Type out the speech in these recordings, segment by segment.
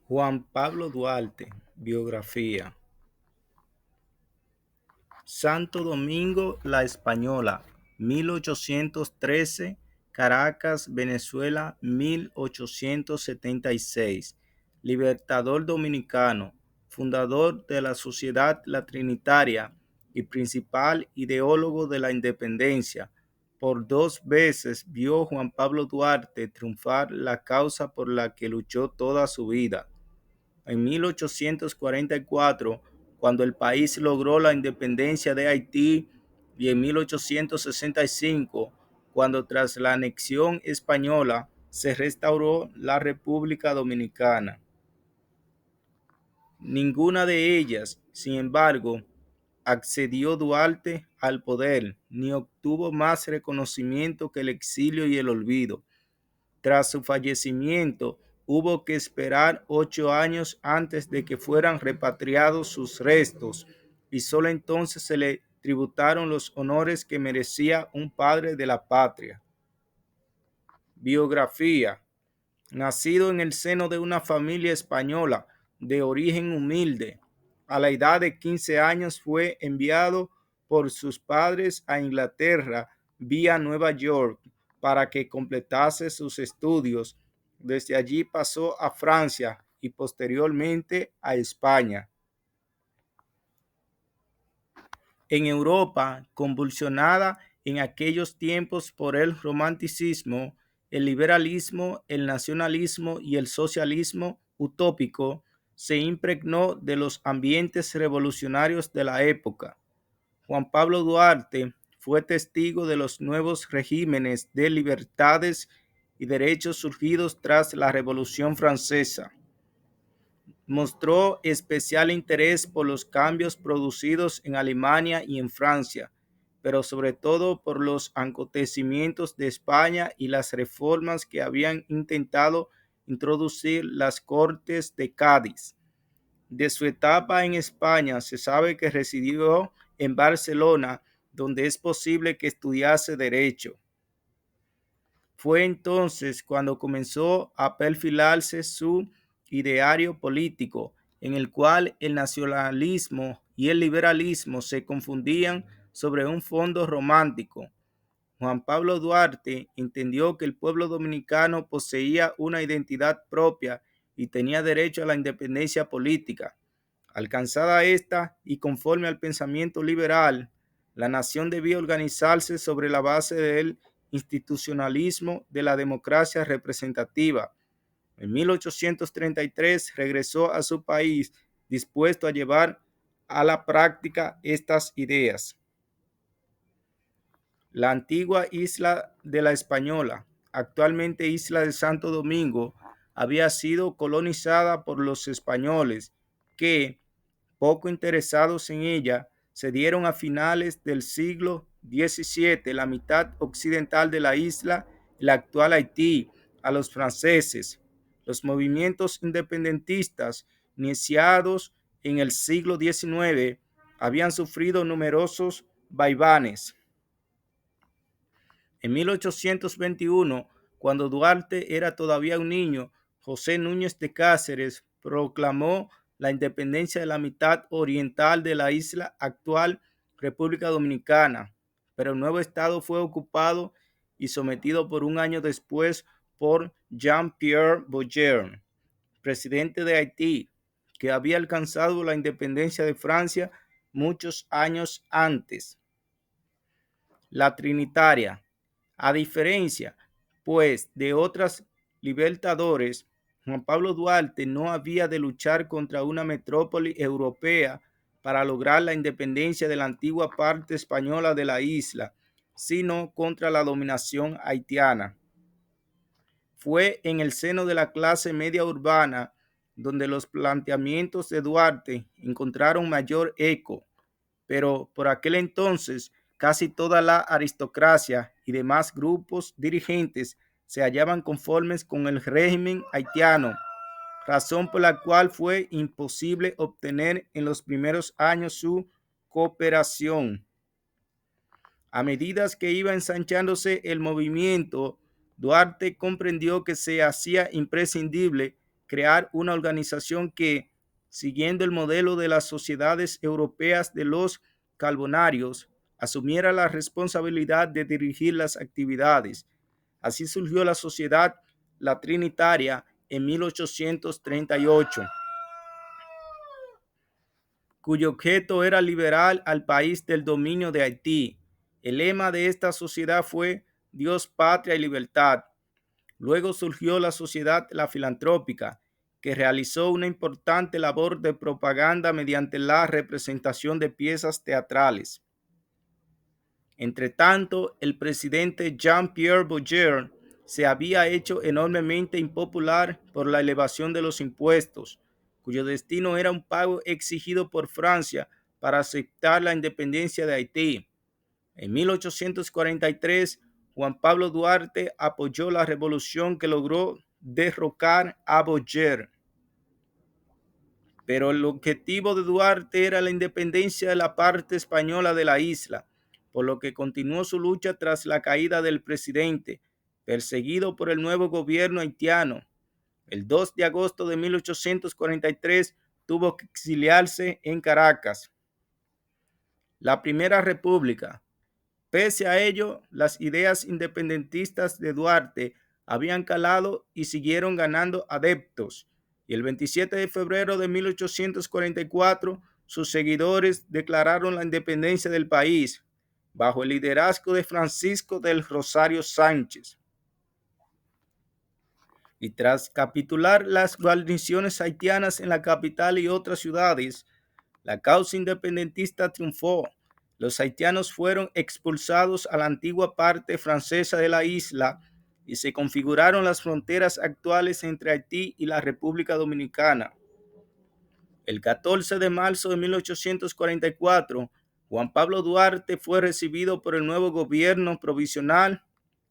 Juan Pablo Duarte, biografía. Santo Domingo, La Española, 1813, Caracas, Venezuela, 1876. Libertador dominicano, fundador de la Sociedad La Trinitaria y principal ideólogo de la independencia. Por 2 veces vio Juan Pablo Duarte triunfar la causa por la que luchó toda su vida. En 1844, cuando el país logró la independencia de Haití, y en 1865, cuando tras la anexión española se restauró la República Dominicana. Ninguna de ellas, sin embargo, accedió Duarte al poder, ni obtuvo más reconocimiento que el exilio y el olvido. Tras su fallecimiento, hubo que esperar 8 años antes de que fueran repatriados sus restos, y solo entonces se le tributaron los honores que merecía un padre de la patria. Biografía. Nacido en el seno de una familia española de origen humilde, a la edad de 15 años fue enviado por sus padres a Inglaterra vía Nueva York para que completase sus estudios. Desde allí pasó a Francia y posteriormente a España. En Europa, convulsionada en aquellos tiempos por el romanticismo, el liberalismo, el nacionalismo y el socialismo utópico, se impregnó de los ambientes revolucionarios de la época. Juan Pablo Duarte fue testigo de los nuevos regímenes de libertades y derechos surgidos tras la Revolución Francesa. Mostró especial interés por los cambios producidos en Alemania y en Francia, pero sobre todo por los acontecimientos de España y las reformas que habían intentado introducir las Cortes de Cádiz. De su etapa en España se sabe que residió en Barcelona, donde es posible que estudiase Derecho. Fue entonces cuando comenzó a perfilarse su ideario político, en el cual el nacionalismo y el liberalismo se confundían sobre un fondo romántico. Juan Pablo Duarte entendió que el pueblo dominicano poseía una identidad propia y tenía derecho a la independencia política. Alcanzada esta y conforme al pensamiento liberal, la nación debía organizarse sobre la base del institucionalismo de la democracia representativa. En 1833 regresó a su país dispuesto a llevar a la práctica estas ideas. La antigua isla de la Española, actualmente isla de Santo Domingo, había sido colonizada por los españoles que, poco interesados en ella, se dieron a finales del siglo XVII la mitad occidental de la isla, el actual Haití, a los franceses. Los movimientos independentistas iniciados en el siglo XIX habían sufrido numerosos vaivanes. En 1821, cuando Duarte era todavía un niño, José Núñez de Cáceres proclamó la independencia de la mitad oriental de la isla actual República Dominicana, pero el nuevo estado fue ocupado y sometido por un año después por Jean-Pierre Boyer, presidente de Haití, que había alcanzado la independencia de Francia muchos años antes. La Trinitaria. A diferencia, pues, de otros libertadores, Juan Pablo Duarte no había de luchar contra una metrópoli europea para lograr la independencia de la antigua parte española de la isla, sino contra la dominación haitiana. Fue en el seno de la clase media urbana donde los planteamientos de Duarte encontraron mayor eco, pero por aquel entonces casi toda la aristocracia y demás grupos dirigentes se hallaban conformes con el régimen haitiano, razón por la cual fue imposible obtener en los primeros años su cooperación. A medida que iba ensanchándose el movimiento, Duarte comprendió que se hacía imprescindible crear una organización que, siguiendo el modelo de las sociedades europeas de los carbonarios, asumiera la responsabilidad de dirigir las actividades. Así surgió la Sociedad La Trinitaria en 1838, cuyo objeto era liberar al país del dominio de Haití. El lema de esta sociedad fue Dios, Patria y Libertad. Luego surgió la Sociedad La Filantrópica, que realizó una importante labor de propaganda mediante la representación de piezas teatrales. Entretanto, el presidente Jean-Pierre Bourget se había hecho enormemente impopular por la elevación de los impuestos, cuyo destino era un pago exigido por Francia para aceptar la independencia de Haití. En 1843, Juan Pablo Duarte apoyó la revolución que logró derrocar a Bourget. Pero el objetivo de Duarte era la independencia de la parte española de la isla, por lo que continuó su lucha tras la caída del presidente, perseguido por el nuevo gobierno haitiano. El 2 de agosto de 1843 tuvo que exiliarse en Caracas. La Primera República. Pese a ello, las ideas independentistas de Duarte habían calado y siguieron ganando adeptos. Y el 27 de febrero de 1844, sus seguidores declararon la independencia del país, bajo el liderazgo de Francisco del Rosario Sánchez. Y tras capitular las guarniciones haitianas en la capital y otras ciudades, la causa independentista triunfó. Los haitianos fueron expulsados a la antigua parte francesa de la isla y se configuraron las fronteras actuales entre Haití y la República Dominicana. El 14 de marzo de 1844, Juan Pablo Duarte fue recibido por el nuevo gobierno provisional,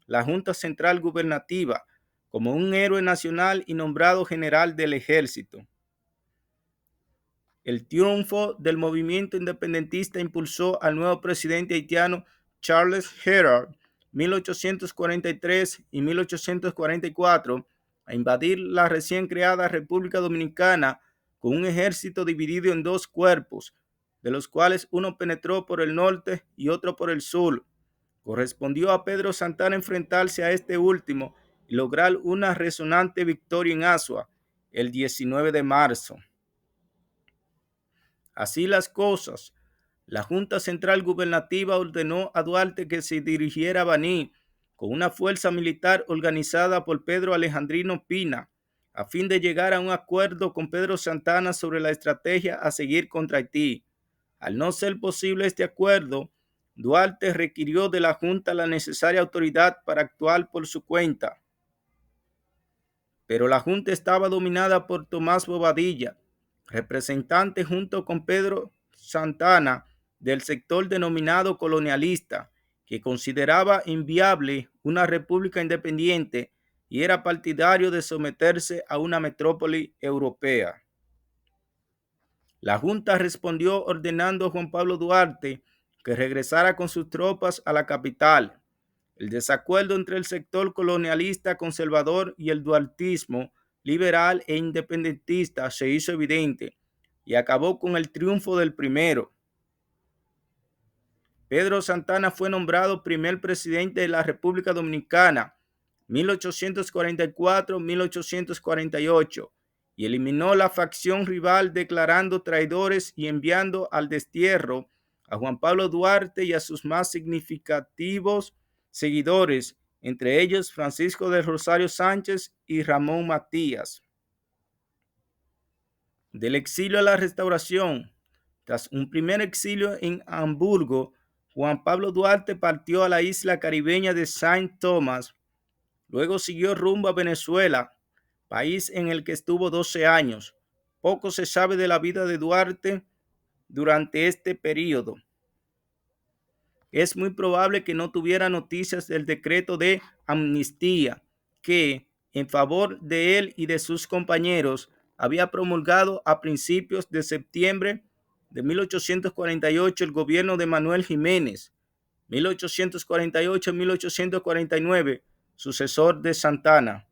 la Junta Central Gubernativa, como un héroe nacional y nombrado general del ejército. El triunfo del movimiento independentista impulsó al nuevo presidente haitiano Charles Herard, 1843 y 1844, a invadir la recién creada República Dominicana con un ejército dividido en dos cuerpos, de los cuales uno penetró por el norte y otro por el sur. Correspondió a Pedro Santana enfrentarse a este último y lograr una resonante victoria en Azua el 19 de marzo. Así las cosas, la Junta Central Gubernativa ordenó a Duarte que se dirigiera a Baní con una fuerza militar organizada por Pedro Alejandrino Pina, a fin de llegar a un acuerdo con Pedro Santana sobre la estrategia a seguir contra Haití. Al no ser posible este acuerdo, Duarte requirió de la Junta la necesaria autoridad para actuar por su cuenta. Pero la Junta estaba dominada por Tomás Bobadilla, representante junto con Pedro Santana del sector denominado colonialista, que consideraba inviable una república independiente y era partidario de someterse a una metrópoli europea. La Junta respondió ordenando a Juan Pablo Duarte que regresara con sus tropas a la capital. El desacuerdo entre el sector colonialista conservador y el duartismo liberal e independentista se hizo evidente y acabó con el triunfo del primero. Pedro Santana fue nombrado primer presidente de la República Dominicana 1844-1848 y eliminó la facción rival declarando traidores y enviando al destierro a Juan Pablo Duarte y a sus más significativos seguidores, entre ellos Francisco del Rosario Sánchez y Ramón Matías. Del exilio a la restauración. Tras un primer exilio en Hamburgo, Juan Pablo Duarte partió a la isla caribeña de Saint Thomas. Luego siguió rumbo a Venezuela, país en el que estuvo 12 años. Poco se sabe de la vida de Duarte durante este periodo. Es muy probable que no tuviera noticias del decreto de amnistía que, en favor de él y de sus compañeros, había promulgado a principios de septiembre de 1848 el gobierno de Manuel Jiménez, 1848-1849, sucesor de Santana.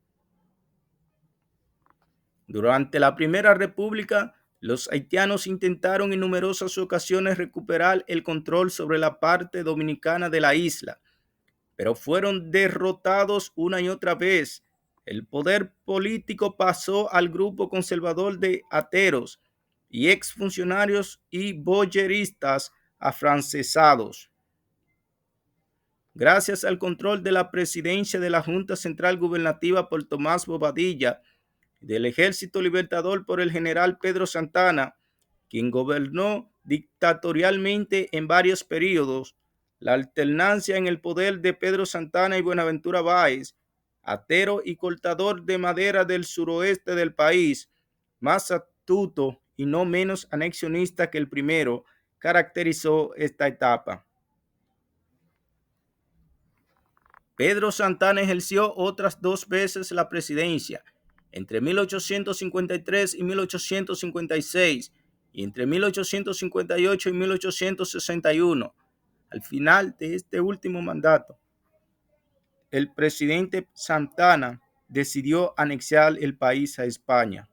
Durante la Primera República, los haitianos intentaron en numerosas ocasiones recuperar el control sobre la parte dominicana de la isla, pero fueron derrotados una y otra vez. El poder político pasó al grupo conservador de ateros y exfuncionarios y boyeristas afrancesados. Gracias al control de la presidencia de la Junta Central Gubernativa por Tomás Bobadilla y del Ejército Libertador por el general Pedro Santana, quien gobernó dictatorialmente en varios periodos, la alternancia en el poder de Pedro Santana y Buenaventura Báez, atero y cortador de madera del suroeste del país, más astuto y no menos anexionista que el primero, caracterizó esta etapa. Pedro Santana ejerció otras 2 veces la presidencia, entre 1853 y 1856 y entre 1858 y 1861. Al final de este último mandato, el presidente Santana decidió anexar el país a España.